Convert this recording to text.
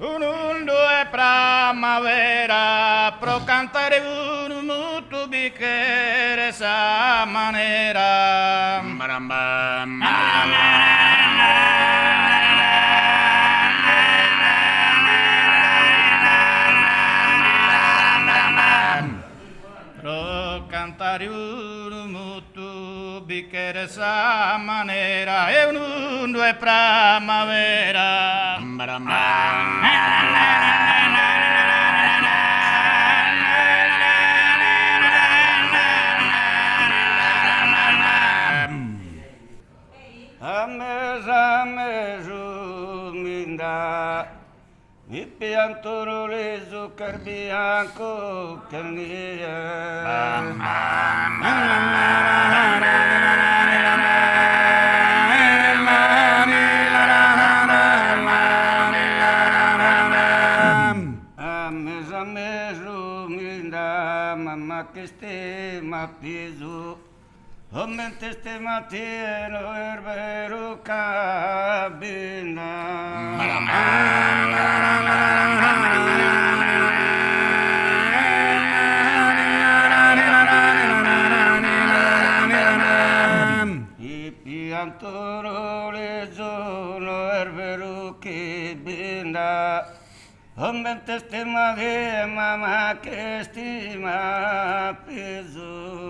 Un mundo è primavera, pro cantare un muto bicchiere sa manera. Pro cantare un muto bicchiere sa manera e un mundo è primavera. Minda, mi pianto le zuccher bianco che minda, mamma che stima piso. Mente ste mattieno erbero cabina. I piantoro le sono erbero che binda. Mente ste mattieno mamma che stima peso.